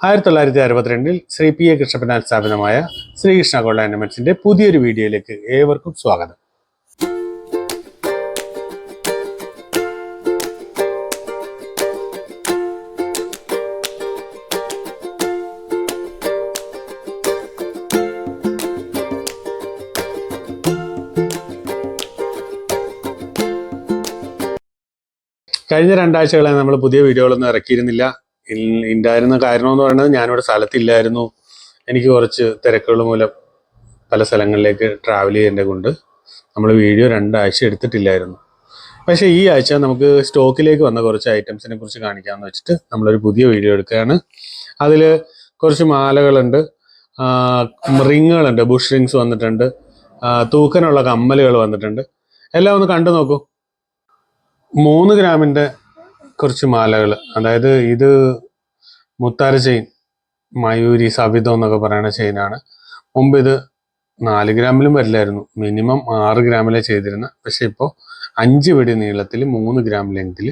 1962 Shri P A കൃഷ്ണപ്പനാൽ സ്ഥാപിതമായ Sreekrishna gold ഓർണമെന്റ്സിന്റെ പുതിയൊരു വീഡിയോയിലേക്ക് ഏവർക്കും സ്വാഗതം. കഴിഞ്ഞ 2 ആഴ്ചകളായി നമ്മൾ പുതിയ വീഡിയോകളൊന്നും ഇറക്കിയിരുന്നില്ല. ഉണ്ടായിരുന്ന കാരണം എന്ന് പറയുന്നത് ഞാനിവിടെ സ്ഥലത്തില്ലായിരുന്നു. എനിക്ക് കുറച്ച് തിരക്കുകൾ മൂലം പല സ്ഥലങ്ങളിലേക്ക് ട്രാവൽ ചെയ്യേണ്ടത് കൊണ്ട് നമ്മൾ വീഡിയോ 2 ആഴ്ച എടുത്തിട്ടില്ലായിരുന്നു. പക്ഷേ ഈ ആഴ്ച നമുക്ക് സ്റ്റോക്കിലേക്ക് വന്ന കുറച്ച് ഐറ്റംസിനെ കുറിച്ച് കാണിക്കാമെന്ന് വെച്ചിട്ട് നമ്മളൊരു പുതിയ വീഡിയോ എടുക്കുകയാണ്. അതിൽ കുറച്ച് മാലകളുണ്ട്, റിങ്ങുകളുണ്ട്, ബുഷ് റിങ്സ് വന്നിട്ടുണ്ട്, തൂക്കനുള്ള കമ്മലുകൾ വന്നിട്ടുണ്ട്. എല്ലാം ഒന്ന് കണ്ടു നോക്കൂ. 3 ഗ്രാമിൻ്റെ കുറച്ച് മാലകൾ, അതായത് ഇത് മുത്താര ചെയിൻ, മയൂരി, സവിതം എന്നൊക്കെ പറയുന്ന ചെയിനാണ്. മുമ്പ് ഇത് 4 ഗ്രാമിലും വരില്ലായിരുന്നു, മിനിമം 6 ഗ്രാമിലെ ചെയ്തിരുന്ന. പക്ഷെ ഇപ്പോൾ 5 പിടി നീളത്തിൽ 3 ഗ്രാം ലെങ്തിൽ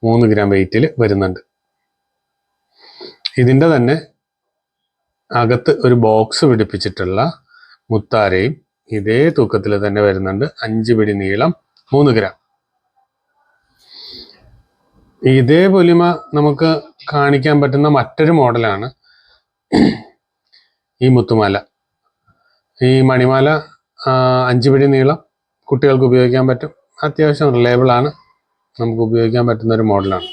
3 ഗ്രാം വെയിറ്റിൽ വരുന്നുണ്ട്. ഇതിൻ്റെ തന്നെ അകത്ത് ഒരു ബോക്സ് പിടിപ്പിച്ചിട്ടുള്ള മുത്താരയും ഇതേ തൂക്കത്തിൽ തന്നെ വരുന്നുണ്ട്. 5 പിടി നീളം, 3 ഗ്രാം. ഇതേ പൊലിമ നമുക്ക് കാണിക്കാൻ പറ്റുന്ന മറ്റൊരു മോഡലാണ് ഈ മുത്തുമാല. ഈ മണിമാല 5 പിടി നീളം, കുട്ടികൾക്ക് ഉപയോഗിക്കാൻ പറ്റും. അത്യാവശ്യം റിലയബിൾ ആണ്, നമുക്ക് ഉപയോഗിക്കാൻ പറ്റുന്ന ഒരു മോഡലാണ്.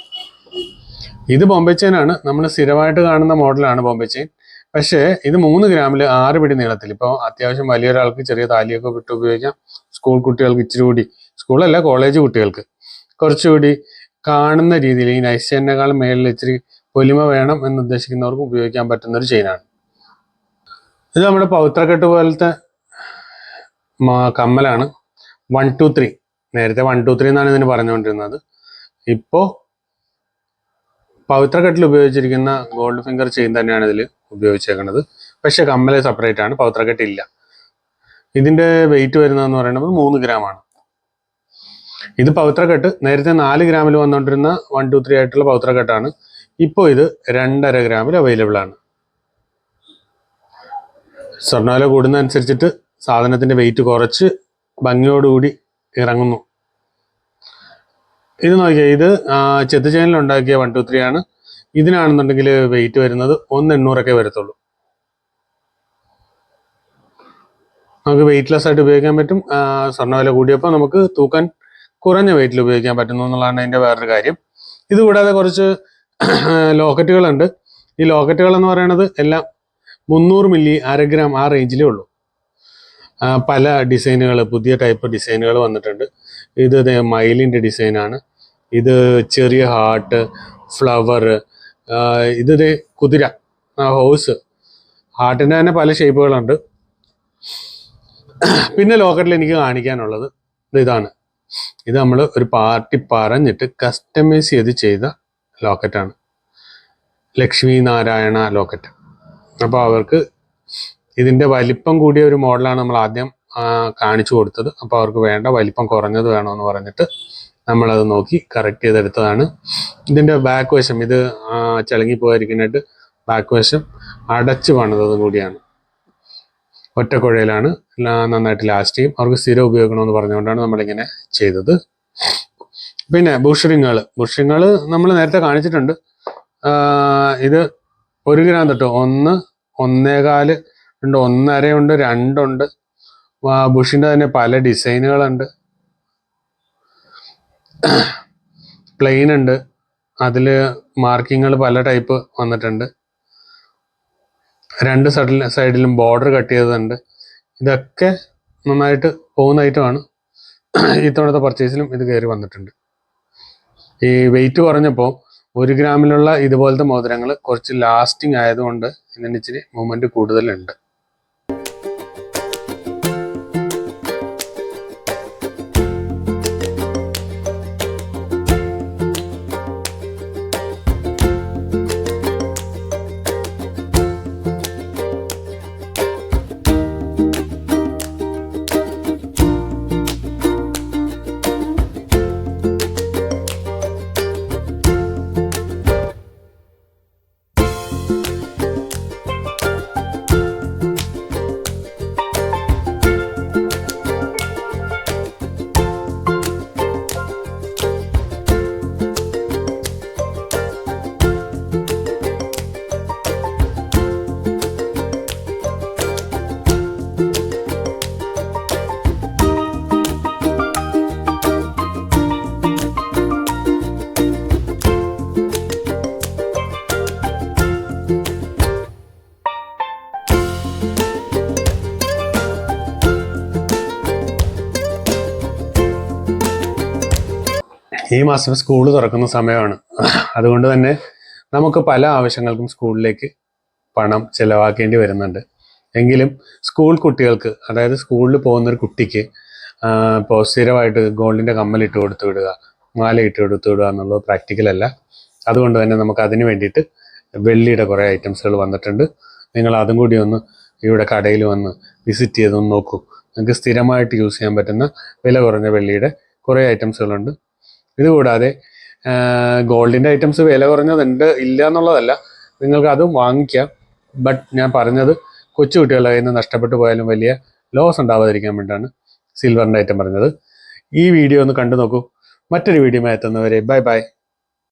ഇത് ബോംബെ ചെയിനാണ്, നമ്മൾ സ്ഥിരമായിട്ട് കാണുന്ന മോഡലാണ് ബോംബെ ചെയിൻ. പക്ഷേ ഇത് 3 ഗ്രാമിൽ 6 പിടി നീളത്തിൽ. ഇപ്പോൾ അത്യാവശ്യം വലിയൊരാൾക്ക് ചെറിയ താലിയൊക്കെ വിട്ട് ഉപയോഗിക്കാം. സ്കൂൾ കുട്ടികൾക്ക് ഇച്ചിരി കൂടി, സ്കൂളല്ല കോളേജ് കുട്ടികൾക്ക് കുറച്ചുകൂടി കാണുന്ന രീതിയിൽ ഈ നൈസ് ചെയിനേക്കാൾ മേളിൽ ഇച്ചിരി പൊലിമ വേണം എന്ന് ഉദ്ദേശിക്കുന്നവർക്ക് ഉപയോഗിക്കാൻ പറ്റുന്ന ഒരു ചെയിനാണ്. ഇത് നമ്മുടെ പവിത്രക്കെട്ട് പോലത്തെ കമ്മലാണ്. 1 2 3, നേരത്തെ 1 2 3 എന്നാണ് ഇതിന് പറഞ്ഞുകൊണ്ടിരുന്നത്. ഇപ്പോൾ പവിത്രക്കെട്ടിൽ ഉപയോഗിച്ചിരിക്കുന്ന ഗോൾഡ് ഫിംഗർ ചെയിൻ തന്നെയാണ് ഇതിൽ ഉപയോഗിച്ചേക്കുന്നത്. പക്ഷെ കമ്മൽ സെപ്പറേറ്റ് ആണ്, പവിത്രക്കെട്ട് ഇല്ല. ഇതിൻ്റെ വെയിറ്റ് വരുന്നതെന്ന് പറയുന്നത് 3 ഗ്രാമാണ്. ഇത് പവിത്രക്കെട്ട് നേരത്തെ 4 ഗ്രാമിൽ വന്നുകൊണ്ടിരുന്ന 1 2 3 ആയിട്ടുള്ള പവിത്രക്കെട്ടാണ്. ഇപ്പോൾ ഇത് 2.5 ഗ്രാമിൽ അവൈലബിൾ ആണ്. സ്വർണ്ണവില കൂടുന്നതനുസരിച്ചിട്ട് സാധനത്തിന്റെ വെയിറ്റ് കുറച്ച് ഭംഗിയോടുകൂടി ഇറങ്ങുന്നു. ഇത് നോക്കിയാൽ ഇത് ചെത്ത് ചെയിനിൽ ഉണ്ടാക്കിയ 1 2 3 ആണ്. ഇതിനാണെന്നുണ്ടെങ്കിൽ വെയിറ്റ് വരുന്നത് 1.800 വരത്തുള്ളൂ. നമുക്ക് വെയിറ്റ്ലെസ് ആയിട്ട് ഉപയോഗിക്കാൻ പറ്റും. സ്വർണ്ണവില കൂടിയപ്പോൾ നമുക്ക് തൂക്കാൻ കുറഞ്ഞ വെയിറ്റിൽ ഉപയോഗിക്കാൻ പറ്റുന്നു എന്നുള്ളതാണ് അതിൻ്റെ വേറൊരു കാര്യം. ഇതുകൂടാതെ കുറച്ച് ലോക്കറ്റുകളുണ്ട്. ഈ ലോക്കറ്റുകൾ എന്ന് പറയുന്നത് എല്ലാം 300 മില്ലി, 1/2 ഗ്രാം ആ റേഞ്ചിലേ ഉള്ളൂ. പല ഡിസൈനുകൾ, പുതിയ ടൈപ്പ് ഡിസൈനുകൾ വന്നിട്ടുണ്ട്. ഇത് മയിലിൻ്റെ ഡിസൈനാണ്. ഇത് ചെറിയ ഹാർട്ട്, ഫ്ലവർ, ഇത് കുതിര, ഹോഴ്സ്, ഹാർട്ടിൻ്റെ തന്നെ പല ഷേപ്പുകളുണ്ട്. പിന്നെ ലോക്കറ്റിൽ എനിക്ക് കാണിക്കാനുള്ളത് ഇതാണ്. ഇത് നമ്മൾ ഒരു പാർട്ടി പറഞ്ഞിട്ട് കസ്റ്റമൈസ് ചെയ്ത ലോക്കറ്റാണ്, ലക്ഷ്മി നാരായണ ലോക്കറ്റ്. അപ്പോൾ അവർക്ക് ഇതിൻ്റെ വലിപ്പം കൂടിയ ഒരു മോഡലാണ് നമ്മൾ ആദ്യം കാണിച്ചു കൊടുത്തത്. അപ്പോൾ അവർക്ക് വേണ്ട വലിപ്പം കുറഞ്ഞത് വേണമെന്ന് പറഞ്ഞിട്ട് നമ്മളത് നോക്കി കറക്റ്റ് ചെയ്തെടുത്തതാണ്. ഇതിൻ്റെ ബാക്ക് വശം, ഇത് ചിളങ്ങി പോയിരിക്കാനായിട്ട് ബാക്ക് വശം അടച്ച് പണിതതും കൂടിയാണ്. ഒറ്റക്കുഴയിലാണ്, നന്നായിട്ട് ലാസ്റ്റ് ചെയ്യും. അവർക്ക് സ്ഥിരം ഉപയോഗിക്കണമെന്ന് പറഞ്ഞുകൊണ്ടാണ് നമ്മളിങ്ങനെ ചെയ്തത്. പിന്നെ ബുഷ് റിങ്ങുകൾ നമ്മൾ നേരത്തെ കാണിച്ചിട്ടുണ്ട്. ഇത് 1 ഗ്രാം തൊട്ട് 1, 1.25 ഉണ്ട്, 1.5 ഉണ്ട്, 2 ഉണ്ട്. ബുഷിൻ്റെ തന്നെ പല ഡിസൈനുകളുണ്ട്. പ്ലെയിൻ ഉണ്ട്, അതിൽ മാർക്കിങ്ങുകൾ പല ടൈപ്പ് വന്നിട്ടുണ്ട്. 2 സൈഡിലും ബോർഡർ കട്ട് ചെയ്തതുണ്ട്. ഇതൊക്കെ നന്നായിട്ട് പോകുന്ന ഐറ്റമാണ്. ഇത്തവണത്തെ പർച്ചേസിലും ഇത് കയറി വന്നിട്ടുണ്ട്. ഈ വെയിറ്റ് കുറഞ്ഞപ്പോൾ 1 ഗ്രാമിലുള്ള ഇതുപോലത്തെ മോതിരങ്ങൾ കുറച്ച് ലാസ്റ്റിംഗ് ആയതുകൊണ്ട് ഇതിന് ഇച്ചിരി മൂവ്മെൻറ്റ് കൂടുതലുണ്ട്. ഈ മാസം സ്കൂൾ തുറക്കുന്ന സമയമാണ്. അതുകൊണ്ട് തന്നെ നമുക്ക് പല ആവശ്യങ്ങൾക്കും സ്കൂളിലേക്ക് പണം ചിലവാക്കേണ്ടി വരുന്നുണ്ട്. എങ്കിലും സ്കൂൾ കുട്ടികൾക്ക്, അതായത് സ്കൂളിൽ പോകുന്നൊരു കുട്ടിക്ക് ഇപ്പോൾ സ്ഥിരമായിട്ട് ഗോൾഡിൻ്റെ കമ്മലിട്ട് കൊടുത്തു വിടുക, മാല ഇട്ട് കൊടുത്തു വിടുക എന്നുള്ളത് പ്രാക്ടിക്കലല്ല. അതുകൊണ്ട് തന്നെ നമുക്ക് അതിന് വേണ്ടിയിട്ട് വെള്ളിയുടെ കുറേ ഐറ്റംസുകൾ വന്നിട്ടുണ്ട്. നിങ്ങൾ അതും കൂടി ഒന്ന് ഇവിടെ കടയിൽ വന്ന് വിസിറ്റ് ചെയ്തൊന്ന് നോക്കൂ. നിങ്ങൾക്ക് സ്ഥിരമായിട്ട് യൂസ് ചെയ്യാൻ പറ്റുന്ന വില കുറഞ്ഞ വെള്ളിയുടെ കുറേ ഐറ്റംസുകളുണ്ട്. ഇതുകൂടാതെ ഗോൾഡിൻ്റെ ഐറ്റംസ് വില കുറഞ്ഞതുണ്ട്, ഇല്ല എന്നുള്ളതല്ല, നിങ്ങൾക്ക് അതും വാങ്ങിക്കാം. ബട്ട് ഞാൻ പറഞ്ഞത് കൊച്ചു കുട്ടികളുടെ കയ്യിൽ നിന്ന് നഷ്ടപ്പെട്ടു പോയാലും വലിയ ലോസ് ഉണ്ടാവാതിരിക്കാൻ വേണ്ടിയിട്ടാണ് സിൽവറിൻ്റെ ഐറ്റം പറഞ്ഞത്. ഈ വീഡിയോ ഒന്ന് കണ്ടു നോക്കൂ. മറ്റൊരു വീഡിയോ എത്തുന്നവരെ ബൈ ബൈ.